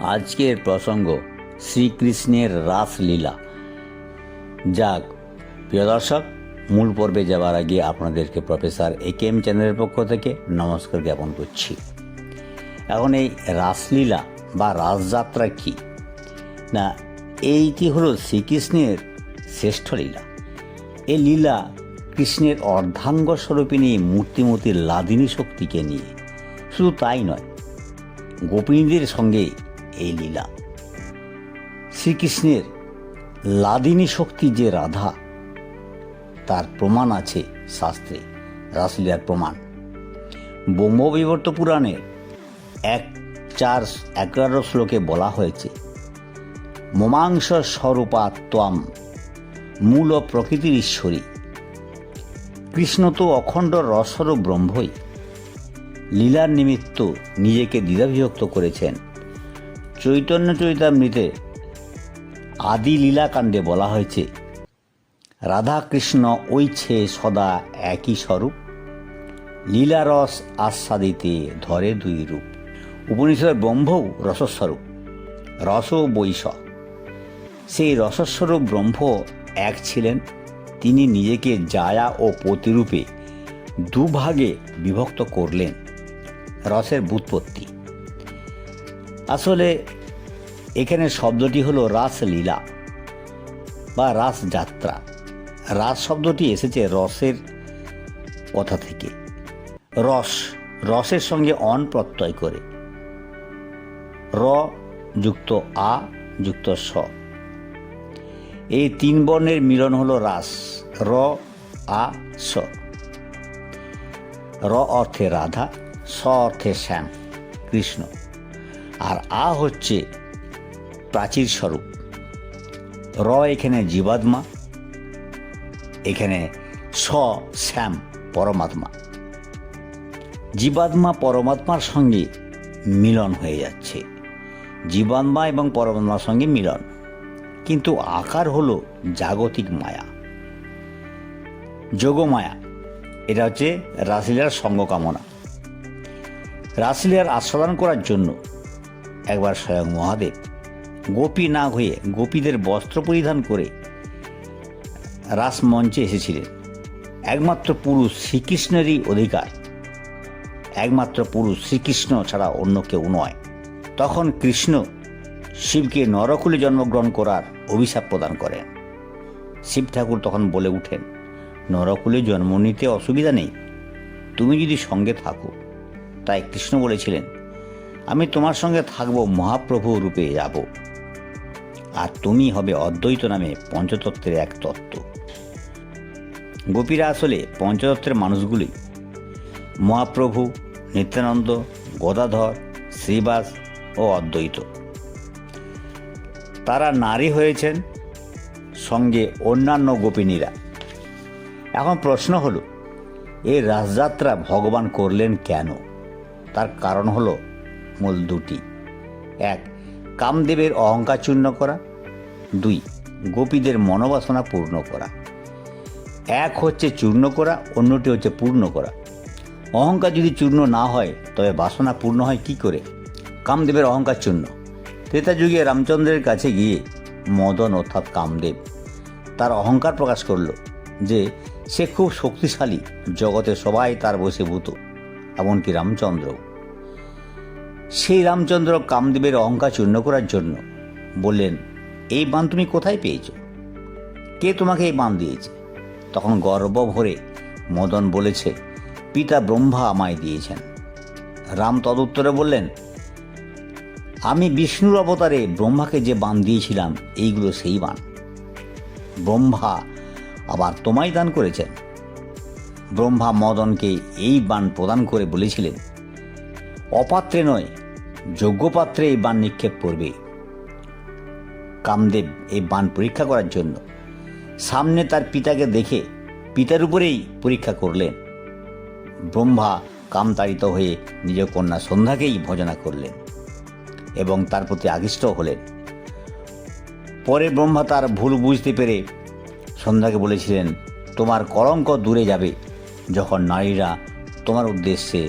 আজকের প্রসঙ্গ শ্রীকৃষ্ণের রাসলীলা। যাক প্রিয় দর্শক, মূল পর্বে যাওয়ার আগে আপনাদেরকে প্রফেসর একেএম চ্যানেলের পক্ষ থেকে নমস্কার জ্ঞাপন করছি। এখন এই রাসলীলা বা রাসযাত্রা কি না, এইটি হলো শ্রীকৃষ্ণের শ্রেষ্ঠ লীলা। এই লীলা কৃষ্ণের অর্ধাঙ্গ স্বরূপিণী মূর্তিমতির লাদিনী শক্তিকে নিয়ে। শুধু তাই নয়, গোপিনীদের সঙ্গে এই লীলা। শ্রীকৃষ্ণের লাদিনী শক্তি যে রাধা, তার প্রমাণ আছে শাস্ত্রে, রাসলীলার প্রমাণ। ব্রহ্মবিবর্ত পুরাণের 1:4-11 শ্লোকে বলা হয়েছে, মমাংস স্বরূপা ত্বম মূল প্রকৃতির ঈশ্বরী। কৃষ্ণ তো অখণ্ড রসস্বরূপ ব্রহ্মই। লীলার নিমিত্ত নিজেকে দ্বিধাবিভক্ত করেছেন। চৈতন্য চরিতামৃতে আদি লীলাকাণ্ডে বলা হয়েছে, রাধা কৃষ্ণ ঐছে সদা একই স্বরূপ, লীলারস আস্বাদিতে ধরে দুই রূপ। উপনিষদের ব্রহ্মও রসস্বরূপ, রস বৈশ। সেই রসস্বরূপ ব্রহ্ম এক ছিলেন। তিনি নিজেকে জায়া ও প্রতিরূপে দুভাগে বিভক্ত করলেন। রসের ব্যুৎপত্তি। আসলে এখানে শব্দটি হলো রাসলীলা বা রাসযাত্রা। রাস শব্দটি এসেছে রসের কথা থেকে। রসের সঙ্গে অন প্রত্যয় করে র যুক্ত আ যুক্ত স, এই তিন বর্ণের মিলন হলো রাস। র আ স। র অর্থে রাধা, স অর্থে শ্যাম কৃষ্ণ, আর আ হচ্ছে প্রাচীর স্বরূপ। র এখানে জীবাত্মা, এখানে স শ্যাম পরমাত্মা। জীবাত্মা পরমাত্মার সঙ্গে মিলন হয়ে যাচ্ছে, জীবাত্মা এবং পরমাত্মার সঙ্গে মিলন, কিন্তু আকার হলো জাগতিক মায়া, যোগমায়া। এটা হচ্ছে রাসলীলার সঙ্গ কামনা। রাসলীলার আস্বাদন করার জন্য একবার স্বয়ং মহাদেব গোপী না হয়ে গোপীদের বস্ত্র পরিধান করে রাসমঞ্চে এসেছিলেন। একমাত্র পুরুষ শ্রীকৃষ্ণেরই অধিকার, একমাত্র পুরুষ শ্রীকৃষ্ণ ছাড়া অন্য কেউ নয়। তখন কৃষ্ণ শিবকে নরকুলে জন্মগ্রহণ করার অভিশাপ প্রদান করেন। শিব ঠাকুর তখন বলে উঠেন, নরকুলে জন্ম নিতে অসুবিধা নেই, তুমি যদি সঙ্গে থাকো। তাই কৃষ্ণ বলেছিলেন, আমি তোমার সঙ্গে থাকবো, মহাপ্রভু রূপে যাব, আর তুমি হবে অদ্বৈত নামে পঞ্চতত্ত্বের এক তত্ত্ব। গোপীরা আসলে পঞ্চতত্ত্বের মানুষগুলি। মহাপ্রভু, নিত্যানন্দ, গদাধর, শ্রীবাস ও অদ্বৈত। তারা নারী হয়েছেন, সঙ্গে অন্যান্য গোপিনীরা। এখন প্রশ্ন হলো, এই রাসযাত্রা ভগবান করলেন কেন? তার কারণ হলো মূল দুটি। 1, কামদেবের অহংকার চূর্ণ করা। 2, গোপীদের মনোবাসনা পূর্ণ করা। এক হচ্ছে চূর্ণ করা, অন্যটি হচ্ছে পূর্ণ করা। অহংকার যদি চূর্ণ না হয়, তবে বাসনা পূর্ণ হয় কি করে? কামদেবের অহংকার চূর্ণ। ত্রেতা যুগে রামচন্দ্রের কাছে গিয়ে মদন অর্থাৎ কামদেব তার অহংকার প্রকাশ করল যে সে খুব শক্তিশালী, জগতে সবাই তার বশীভূত, এমনকি রামচন্দ্র। সেই রামচন্দ্র কামদেবের অহংকার চূর্ণ করার জন্য বললেন, এই বাণ তুমি কোথায় পেয়েছ? কে তোমাকে এই বাণ দিয়েছে? তখন গর্ব ভরে মদন বলেছে, পিতা ব্রহ্মা আমায় দিয়েছেন। রাম তদুত্তরে বললেন, আমি বিষ্ণুর অবতারে ব্রহ্মাকে যে বাণ দিয়েছিলাম, এইগুলো সেই বাণ। ব্রহ্মা আবার তোমায় দান করেছেন। ব্রহ্মা মদনকে এই বাণ প্রদান করে বলেছিলেন, অপাত্রে নয়, যোগ্য পাত্রে এই বাণ নিক্ষেপ করবে। কামদেব এই বাণ পরীক্ষা করার জন্য সামনে তার পিতাকে দেখে পিতার উপরেই পরীক্ষা করলেন। ব্রহ্মা কামতাড়িত হয়ে নিজ কন্যা সন্ধ্যাকেই ভজনা করলেন এবং তার প্রতি আকৃষ্ট হলেন। পরে ব্রহ্মা তার ভুল বুঝতে পেরে সন্ধ্যাকে বলেছিলেন, তোমার কলঙ্ক দূরে যাবে যখন নারীরা তোমার উদ্দেশ্যে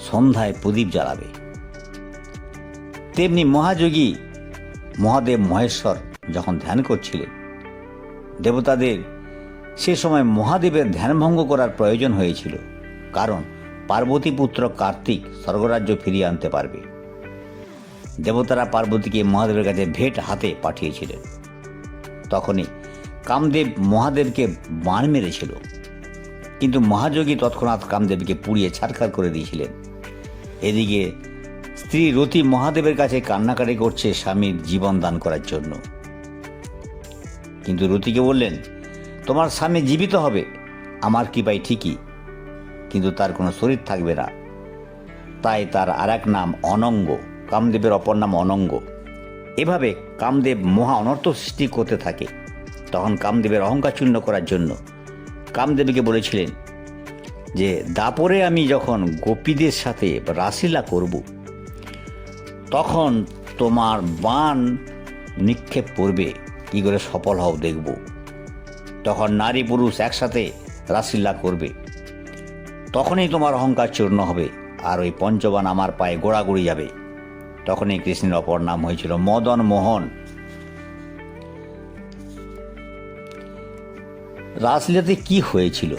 সন্ধ্যায় প্রদীপ জ্বালাবে। তেমনি মহাযোগী মহাদেব মহেশ্বর যখন ধ্যান করছিলেন, দেবতাদের সে সময় মহাদেবের ধ্যানভঙ্গ করার প্রয়োজন হয়েছিল, কারণ পার্বতী পুত্র কার্তিক স্বর্গরাজ্য ফিরিয়ে আনতে পারবে। দেবতারা পার্বতীকে মহাদেবের কাছে ভেট হাতে পাঠিয়েছিলেন। তখনই কামদেব মহাদেবকে বাণ মেরেছিল, কিন্তু মহাযোগী তৎক্ষণাৎ কামদেবকে পুড়িয়ে ছারখার করে দিয়েছিলেন। এদিকে স্ত্রী রতি মহাদেবের কাছে কান্নাকাটি করছে স্বামীর জীবন দান করার জন্য, কিন্তু রতিকে বললেন, তোমার স্বামী জীবিত হবে আমার কৃপায় ঠিকই, কিন্তু তার কোনো শরীর থাকবে না। তাই তার আর এক নাম অনঙ্গ, কামদেবের অপর নাম অনঙ্গ। এভাবে কামদেব মহা অনর্থ সৃষ্টি করতে থাকে। তখন কামদেবের অহংকার চূর্ণ করার জন্য কামদেবীকে বলেছিলেন যে দাপরে আমি যখন গোপীদের সাথে রাসলীলা করব, তখন তোমার বাণ নিক্ষেপ করবে, কি করে সফল হও দেখব। তখন নারী পুরুষ একসাথে রাসলীলা করবে, তখনই তোমার অহংকার চূর্ণ হবে, আর ওই পঞ্চবান আমার পায়ে গোড়াগড়ি যাবে। তখনই কৃষ্ণের অপর নাম হয়েছিল মদন মোহন। রাসলীলাতে কি হয়েছিল?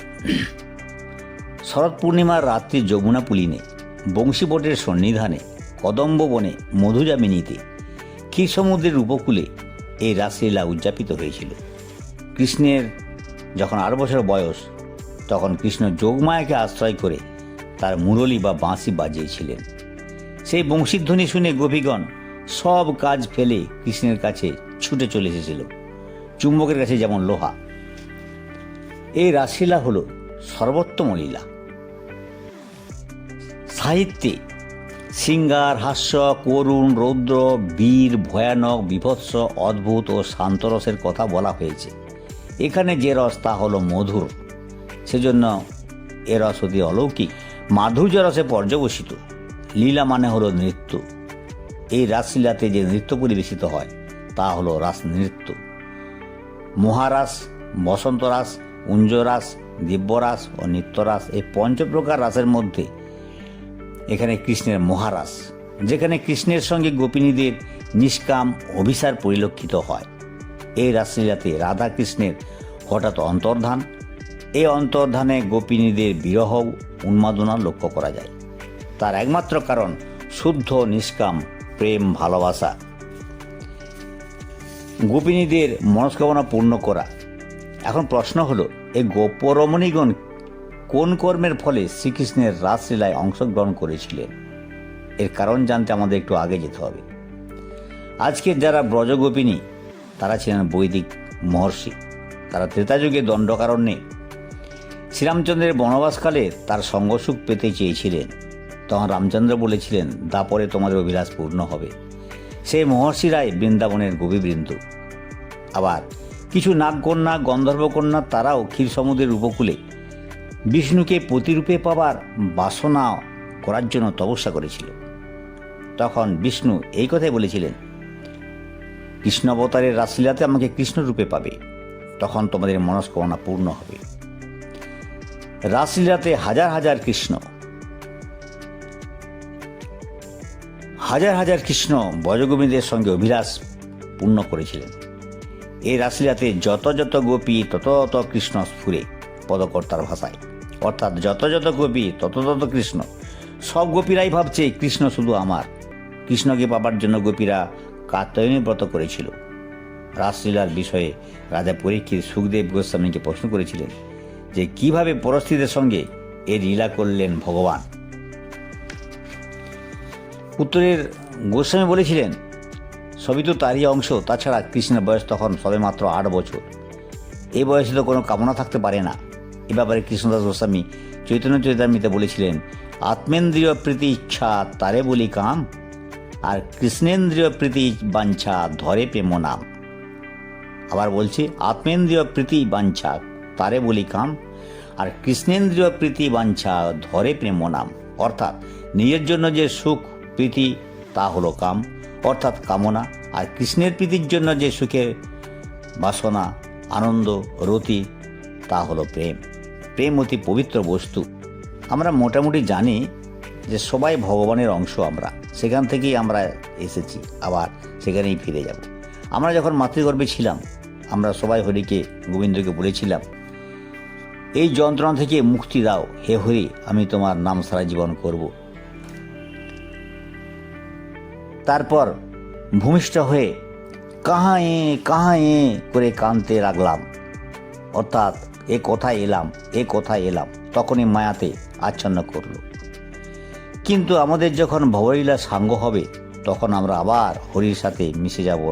শরৎ পূর্ণিমার রাত্রি যমুনা পুলিনে, বংশীবটের সন্নিধানে, কদম্ব বনে, মধুযামিনীতে, ক্ষীর সমুদ্রের উপকূলে এই রাসলীলা উদযাপিত হয়েছিল। কৃষ্ণের যখন 8 বছর বয়স, তখন কৃষ্ণ যোগমায়াকে আশ্রয় করে তার মুরলী বা বাঁশি বাজিয়েছিলেন। সেই বংশীধ্বনি শুনে গোপীগণ সব কাজ ফেলে কৃষ্ণের কাছে ছুটে চলে এসেছিল, চুম্বকের কাছে যেমন লোহা। এই রাসলীলা হল সর্বোত্তম লীলা। সাহিত্যে শৃঙ্গার, হাস্য, করুণ, রৌদ্র, বীর, ভয়ানক, বীভৎস, অদ্ভুত ও শান্তরসের কথা বলা হয়েছে। এখানে যে রস তা হলো মধুর, সেজন্য এ রস অতি অলৌকিক, মাধুর্য রসে পর্যবসিত। লীলা মানে হলো নৃত্য। এই রাসলীলাতে যে নৃত্য পরিবেশিত হয় তা হলো রাস নৃত্য। মহারাস, বসন্তরাস, কুঞ্জরাস, দিব্যরাস ও নিত্যরাস, এই পঞ্চপ্রকার রাসের মধ্যে এখানে কৃষ্ণের মহারাস, যেখানে কৃষ্ণের সঙ্গে গোপিনীদের নিষ্কাম অভিসার পরিলক্ষিত হয়। এই রাসলীলাতে রাধা কৃষ্ণের হঠাৎ অন্তর্ধান, এই অন্তর্ধানে গোপিনীদের বিরহ উন্মাদনা লক্ষ্য করা যায়। তার একমাত্র কারণ শুদ্ধ নিষ্কাম প্রেম, ভালোবাসা, গোপিনীদের মনস্কামনা পূর্ণ করা। এখন প্রশ্ন হলো, এই গোপরমণীগণ কোন কর্মের ফলে শ্রীকৃষ্ণের রাসলীলায় অংশগ্রহণ করেছিলেন? এর কারণ জানতে আমাদের একটু আগে যেতে হবে। আজকের যারা ব্রজগোপিনী, তারা ছিলেন বৈদিক মহর্ষি। তারা ত্রেতাযুগে দণ্ডকারণ্যে শ্রীরামচন্দ্রের বনবাসকালে তার সঙ্গসুখ পেতে চেয়েছিলেন। তখন রামচন্দ্র বলেছিলেন, দাপরে তোমাদের অভিলাষ পূর্ণ হবে। সেই মহর্ষিরাই বৃন্দাবনের গোপীবৃন্দ। আবার কিছু নাগকন্যা, গন্ধর্বকন্যা, তারাও ক্ষীর সমুদ্রের উপকূলে বিষ্ণুকে প্রতিরূপে পাবার বাসনা করার জন্য তপস্যা করেছিল। তখন বিষ্ণু এই কথাই বলেছিলেন, কৃষ্ণ অবতারের রাসলীলাতে আমাকে কৃষ্ণরূপে পাবে, তখন তোমাদের মনস্কামনা পূর্ণ হবে। রাসলীলাতে হাজার হাজার কৃষ্ণ, হাজার হাজার কৃষ্ণ ব্রজগোপীদের সঙ্গে অভিলাষ পূর্ণ করেছিলেন। এই রাসলীলাতে যত যত গোপী তত তত কৃষ্ণ স্ফুরে, পদকর্তার ভাষায়, অর্থাৎ যত যত গোপী তত তত কৃষ্ণ। সব গোপীরাই ভাবছে কৃষ্ণ শুধু আমার। কৃষ্ণকে পাবার জন্য গোপীরা কাত্যায়নী ব্রত করেছিল। রাসলীলার বিষয়ে রাজা পরীক্ষিত সুখদেব গোস্বামীকে প্রশ্ন করেছিলেন যে কিভাবে পরস্ত্রীদের সঙ্গে এই লীলা করলেন ভগবান। উত্তরের গোস্বামী বলেছিলেন, সবই তো তারই অংশ। তাছাড়া কৃষ্ণের বয়স তখন সবে মাত্র 8 বছর। এই বয়সে তো কোনো কামনা থাকতে পারে না। এ ব্যাপারে কৃষ্ণদাস গোস্বামী চৈতন্য চরিতামৃতে বলেছিলেন, আত্মেন্দ্রিয় প্রীতি ইচ্ছা তারে বলি কাম, আর কৃষ্ণেন্দ্রিয় প্রীতি বাঞ্ছা ধরে প্রেম নাম। আবার বলছি, আত্মেন্দ্রিয় প্রীতি বাঞ্ছা তারে বলি কাম, আর কৃষ্ণেন্দ্রিয় প্রীতি বাঞ্ছা ধরে প্রেম নাম। অর্থাৎ নিজের জন্য যে সুখ প্রীতি তা হলো কাম, অর্থাৎ কামনা, আর কৃষ্ণের প্রীতির জন্য যে সুখের বাসনা, আনন্দ, রতি তা হলো প্রেম। প্রেম অতি পবিত্র বস্তু। আমরা মোটামুটি জানি যে সবাই ভগবানের অংশ আমরা। সেখান থেকেই আমরা এসেছি, আবার সেখানেই ফিরে যাব। আমরা যখন মাতৃগর্ভে ছিলাম আমরা সবাই হরিকে, গোবিন্দকে বলেছিলাম, এই যন্ত্রণা থেকে মুক্তি দাও হে হরি, আমি তোমার নাম সারা জীবন করব। তারপর ভূমিষ্ঠ হয়ে কাহা এ করে কাঁদতে লাগলাম, অর্থাৎ এ কোথায় এলাম। তখনই মায়াতে আচ্ছন্ন করল। কিন্তু আমাদের যখন ভবলীলা সাঙ্গ হবে তখন আমরা আবার হরির সাথে মিশে যাব।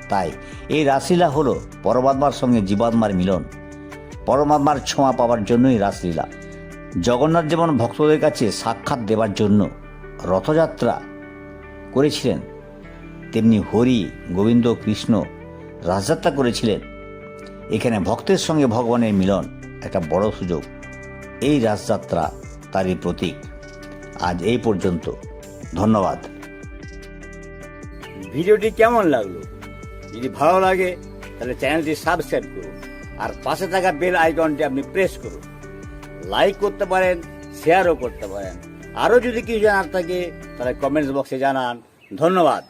তাই এই রাসলীলা হলো পরমাত্মার সঙ্গে জীবাত্মার মিলন, পরমাত্মার ছোঁয়া পাওয়ার জন্যই রাসলীলা। জগন্নাথ যেমন ভক্তদের কাছে সাক্ষাৎ দেবার জন্য রথযাত্রা করেছিলেন, তেমনি হরি, গোবিন্দ, কৃষ্ণ রাসযাত্রা করেছিলেন। এখানে ভক্তের সঙ্গে ভগবানের মিলন একটা বড় সুযোগ। এই রাসযাত্রা তারই প্রতীক। আজ এই পর্যন্ত, ধন্যবাদ। ভিডিওটি কেমন লাগলো? যদি ভালো লাগে তাহলে চ্যানেলটি সাবস্ক্রাইব করুন আর পাশে থাকা বেল আইকনটি আপনি প্রেস করুন। লাইক করতে পারেন, শেয়ারও করতে পারেন। আরও যদি কিছু জানার থাকে তাহলে কমেন্টস বক্সে জানান। ধন্যবাদ।